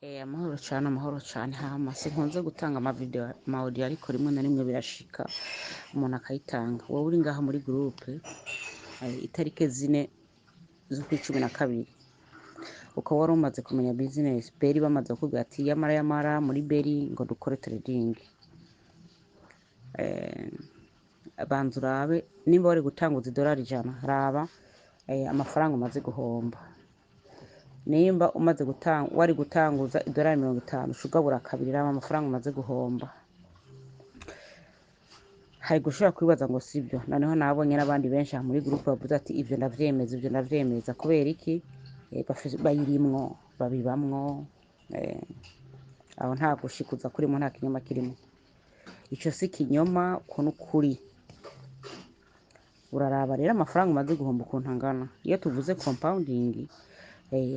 Amahoro cane hama sinkunze gutanga amawudio ariko rimwe na rimwe birashika umuntu akayitanga. Wowe uri ngaha muri groupe itariki 4 z'ukwicumi na kabiri ukaba wari umaze kumenya business Beri bamaze kukubwira ati yamara muri Beri ngo dukore trading. Banza urabe nimba wari gutanguza idolari 100 raba amafaranga umaze guhomba. Nimba wari gutanguza idolari 50 ushugabura kabiri raba amafaranga umaze guhomba. Hari gushobora kwibaza ngo sibyo, noneho nabonye n'abandi benshi muri groupe bavuze ati ivyo ndavyemeza kubera iki bayirimwo babibamwo aho nta gushikuza kurimo nta kinyoma kirimo. Ico si kinyoma ko n'ukuri. Uraraba rero amafaranga umaze guhomba ukuntu angana. Iyo tuvuze compounding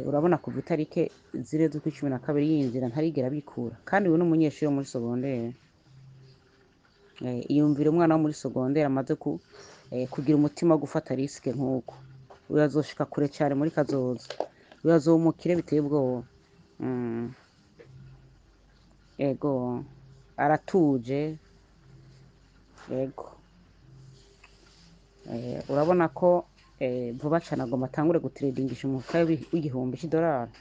urabona kuva itariki 4 z'ukwicumi na kabiri yinjira ntarigera bikura, kandi uyu n'umunyeshuri wo muri secondaire. Iyumvira umwana wo muri secondaire amaze kugira umutima wo gufata risque nk'uko uyu azoshika kure cyane muri kazoza, uyu azomukire biteye ubwoba. Ego aratuje. Ego urabona ko vuba cyane agomba atangure gutradingisha umufuka w'igihumbi cy'idolari.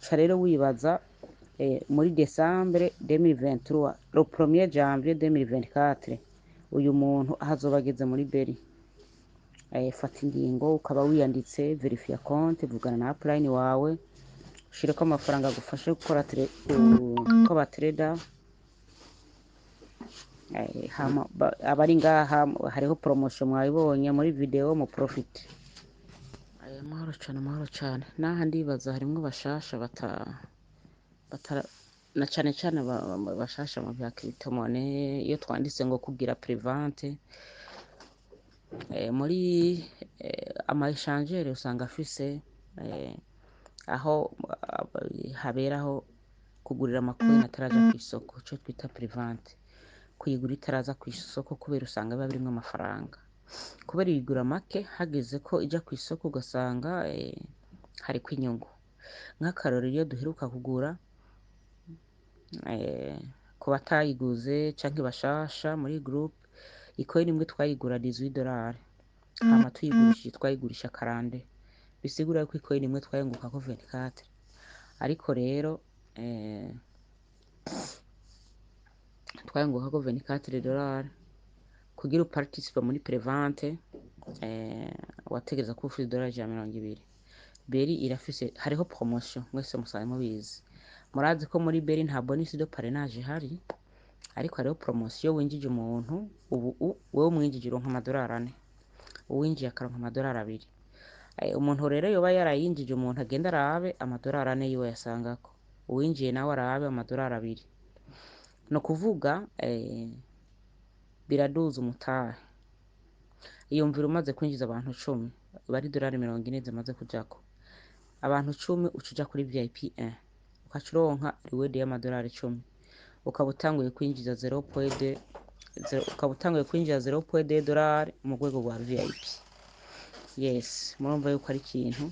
Ca rero wibaza muri Decembre 2023 le 1er janvier 2024 uyu muntu ahazoba ageze muri Beri. Fata ingingo ukaba wiyanditse, verifia konti, vugana na upline wawe, ushireko amafaranga agufashe gukora ko batrader. Abari ngaha hariho promotion mwabibonye muri video mu profit. Amahoro cane naha ndibaza harimwo bashasha na cane bashasha mu bya cryptomone. Iyo twanditse ngo kugira prevente muri ama échangeur usanga afise aho haberaho kugurira amacoin ataraja ku isoko, cyo twita prevente. Kuyigura itaraza ku isoko kubera usanga biba birimo amafaranga, kubera igura make hageze ko ija ku isoko ugasanga hari kwinyungu. Nk'akarori iyo duheruka kugura ku batayiguze canke bashasha muri groupe, ikoin imwe twayigura $18 hama tuyigurishije twayigurisha 40, bisigura ko ikoin imwe twayunguka ko 24. Ariko rero twayunguka ko $24 kugira uparticipe muri prevente. Wategereza ko ufite $120. Beri irafise hariho promotion mwese musaye mubizi. Murazi ko muri Beri nta bonus de parrainage hari, ariko hariho promotion winjije umuntu ubu wewe mwinjije uronka $4, uwinjiye akaronka $2. Umuntu rero yoba yarayinjije umuntu agenda arabe $4 yiwe yasangako, uwinjiye nawe arabe $2. No kuvuga biraduza umutahe. Iyumvira umaze kwinjiza abantu 10 bari $40 zimaze kujako, abantu 10 ucuja kuri VIP 1 ukacuronka reward $10, ukaba utanguye kwinjiza 0.2 mu rwego rwa VIP. Yes, murumva yuko ari ikintu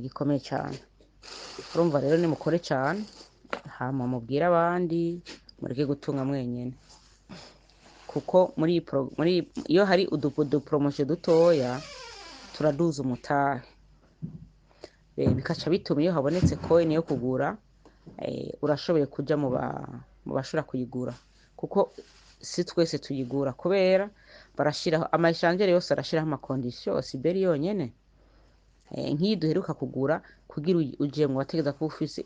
gikomeye cyane. Urumva rero ni mukore cyane hama mubwira abandi mureke gutunga mwenyene, kuko muri iyo hari udu promotion dutoya turaduza umutahe. Bikaca bituma iyo habonetse coin yo kugura urashoboye kuja mu bashobora kuyigura, kuko si twese tuyigura kubera barashiraho ama échangeur yose arashiraho ama condition. Si Beri yonyene nk'iyi duheruka kugura kugira uje mu wategeza ko ufise